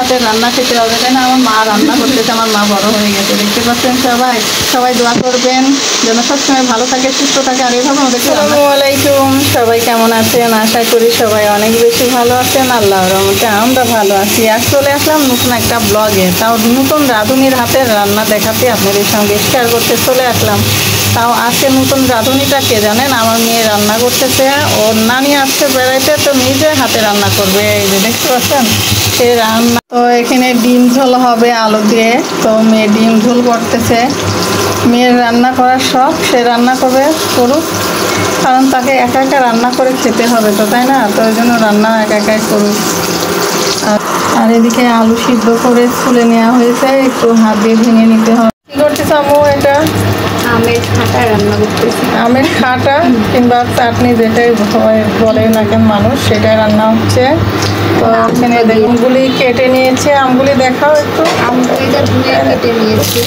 হাতে রান্না খেতে হবে, তাই না? আমার মা রান্না করতেছে, আমার মা বড় হয়ে গেছে, দেখতে পাচ্ছেন সবাই। সবাই দোয়া করবেন যেন সবসময় ভালো থাকে, সুস্থ থাকে। আর এইভাবে আমাদেরকে আসসালামু আলাইকুম, সবাই কেমন আছেন? আশা করি সবাই অনেক বেশি ভালো আছেন। আল্লাহর রহমতে আমরা ভালো আছি। আজ চলে আসলাম নতুন একটা ব্লগে, তাও নতুন রাঁধুনির হাতের রান্না দেখাতে আপনাদের সঙ্গে শেয়ার করতে চলে আসলাম। তাও আজকে নতুন রাঁধুনিটা কে জানেন? আমার মেয়ে রান্না করতেছে, ওর নানি আসছে বেড়াইতে, তো নিজে হাতে রান্না করবে। এই যে দেখতে পাচ্ছেন সে রান্না। তো এখানে ডিম ঝোল হবে আলু দিয়ে, তো মেয়ে ডিম ঝোল করতেছে। মেয়ের রান্না করার শখ, সে রান্না করবে, করুক, কারণ তাকে একা একা রান্না করে খেতে হবে তো, তাই না? তো ওই জন্য রান্না একা একাই করুক। আর এদিকে আলু সিদ্ধ করে তুলে নেওয়া হয়েছে, একটু হাত দিয়ে ভেঙে নিতে হবে। কি করতেছে আম্মু? এটা আমের খাটা রান্না করতেছি। আমের খাটা কিংবা চাটনি, যেটাই বলে না কেন মানুষ, সেটাই রান্না হচ্ছে। তো এখানে আমগুলি কেটে নিয়েছে, আমগুলি দেখাও একটু। আমগুলি ধুয়ে কেটে নিয়েছি।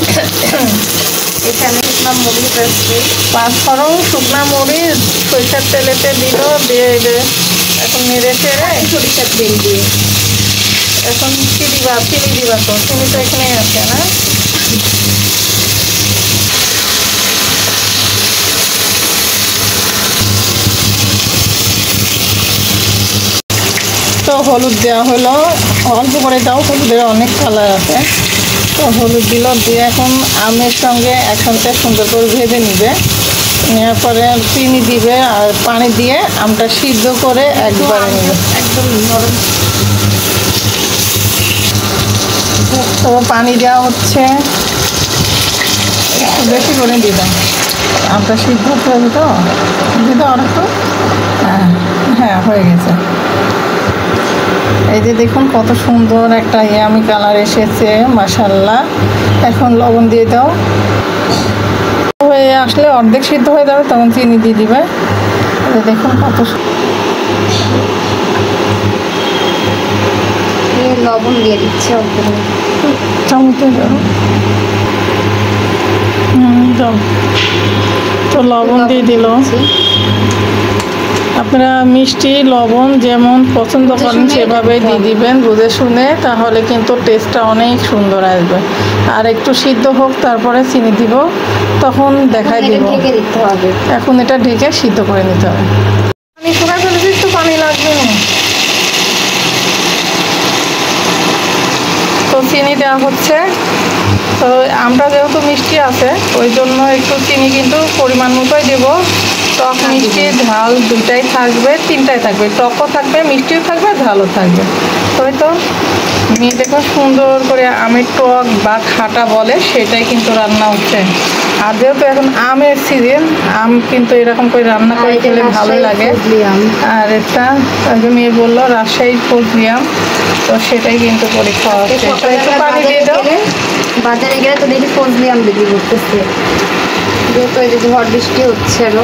এখানে শুকনো মরিচ আছে, পাঁচফোড়ন, শুকনো মরিচ, সরিষার তেলেতে দিল, দিয়ে এখন নেড়ে চেড়ে সরিষার তেল দিয়ে। এখন কি দিবা? চিনি দিবা? তো চিনি তো এখানে আছে না? তো হলুদ দেওয়া হলো, অল্প করে দাও, হলুদের অনেক কালার আছে। তো হলুদ দিল, দিয়ে এখন আমের সঙ্গে একসাথে সুন্দর করে ভেজে নিবে। নেওয়ার পরে চিনি দিবে আর পানি দিয়ে আমটা সিদ্ধ করে একবারে নেবে, একদম নরম। তো পানি দেওয়া হচ্ছে, একটু বেশি করে দিলাম, আমটা সিদ্ধ হতে হবে তো। দিতে আর একটু, হ্যাঁ হ্যাঁ হয়ে গেছে। এই যে দেখুন কত সুন্দর একটা ইয়ামি কালার এসেছে, মাশাআল্লাহ। এখন লবণ দিয়ে দাও, হয়ে আসলে অর্ধেক সিদ্ধ হয়ে যাবে, তখন চিনি দিয়ে দিবে। দেখুন কত লবণ দিয়ে দিচ্ছে অল্প করে। চামচে দাও। দাও। তো লবণ দিয়ে দিল। আপনারা মিষ্টি লবণ যেমন পছন্দ করেন সেভাবে দিয়ে দিবেন, বুঝে শুনে, তাহলে কিন্তু টেস্টটা অনেক সুন্দর আসবে। আর একটু সিদ্ধ হোক, তারপরে চিনি দিব, তখন দেখাই দিব। ঢেকে দিতে হবে। এখন এটা ঢেকে সিদ্ধ করে নিতে হবে। পানি শুকায় ফেলেছি, একটু পানি লাগবে। তো চিনি দেওয়া হচ্ছে। তো আমটা যেহেতু মিষ্টি আছে, ওই জন্য একটু চিনি কিন্তু পরিমাণ মতোই দেবো। টক মিষ্টি ঝাল দুটাই থাকবে, তিনটাই থাকবে, টকও থাকবে, মিষ্টিও থাকবে, ঝালও থাকবে। ওই তো মেয়ে দেখো সুন্দর করে আমের টক বা খাটা বলে, সেটাই কিন্তু রান্না হচ্ছে। আর যেহেতু এখন আমের সিজন, আম কিন্তু এরকম করে রান্না করে খেলে ভালো লাগে। আর এটা মেয়ে বললো রাজশাহী ফজলি আম, তো সেটাই কিন্তু করে খাওয়া হচ্ছে। একটু পানি দিয়ে দাও। বাজারে গেলে তো দেখি ফজলি আম বিক্রি করতেছে, যেহেতু এই যে ঝড় বৃষ্টি হচ্ছিল,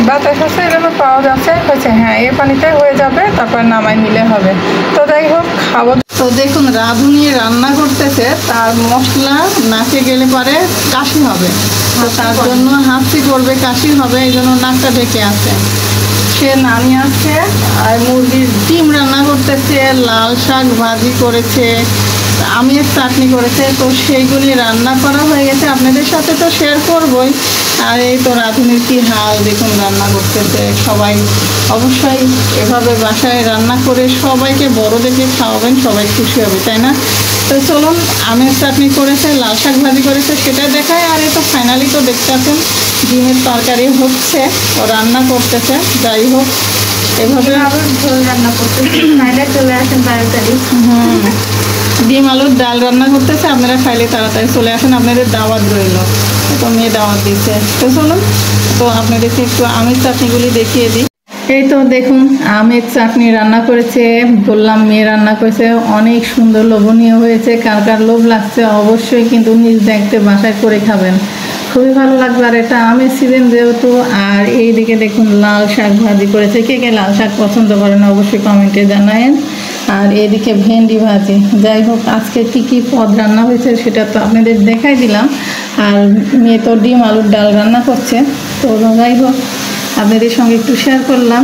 বাতাস হচ্ছে, এগুলো পাওয়া যাচ্ছে। হচ্ছে হ্যাঁ, এই পানিতে হয়ে যাবে, তারপর নামাই নিলে হবে। তো যাই হোক, খাবো। তো দেখুন রাঁধুনি রান্না করতেছে, তার মশলা নাকে গেলে পরে কাশি হবে, তো তার জন্য হাঁচি করবে, কাশি হবে, এই জন্য নাকটা ঢেকে আছে। সে নানি আছে, আর মুরগির ডিম রান্না করতেছে, লাল শাক ভাজি করেছে, আমের চাটনি করেছে। তো সেইগুলি রান্না করা হয়ে গেছে, আপনাদের সাথে তো শেয়ার করবই। আর এই তো রাঁধুনির কি হাল দেখুন, রান্না করতেছে। সবাই অবশ্যই এভাবে বাসায় রান্না করে সবাইকে বড় দেখে খাওয়াবেন, সবাই খুশি হবে, তাই না? তো চলুন, আমের চাটনি করেছে, লাল শাক ভাজি করেছে, সেটা দেখায়। আর এই তো ফাইনালি তো দেখতে পাচ্ছেন ডিমের তরকারি হচ্ছে, ও রান্না করতেছে। যাই হোক, এভাবে ঝোল রান্না করতেছি। চলে আসেন তাড়াতাড়ি। ডিম আলুর ডাল রান্না করতেছে, আপনারা খাইলে তাড়াতাড়ি চলে আসেন, আপনাদের দাওয়াত রইল। তো মেয়ে দাওয়াত দিচ্ছে। তো চলুন, তো আপনাদেরকে একটু আমের চাটনিগুলি দেখিয়ে দিই। এই তো দেখুন আমের চাটনি রান্না করেছে, বললাম মেয়ে রান্না করেছে, অনেক সুন্দর লোভনীয় হয়েছে। কার কার লোভ লাগছে অবশ্যই কিন্তু নিজ দেখতে বাসায় করে খাবেন, খুবই ভালো লাগবে। আর এটা আমের সিজন যেহেতু। আর এইদিকে দেখুন লাল শাক ভাজি করেছে, কে কে লাল শাক পছন্দ করেন অবশ্যই কমেন্টে জানায়েন। আর এদিকে ভেন্ডি ভাজি। যাই হোক, আজকে কী কী পদ রান্না হয়েছে সেটা তো আপনাদের দেখাই দিলাম। আর মেয়ে তো ডিম আলুর ডাল রান্না করছে। তো যাই হোক, আপনাদের সঙ্গে একটু শেয়ার করলাম।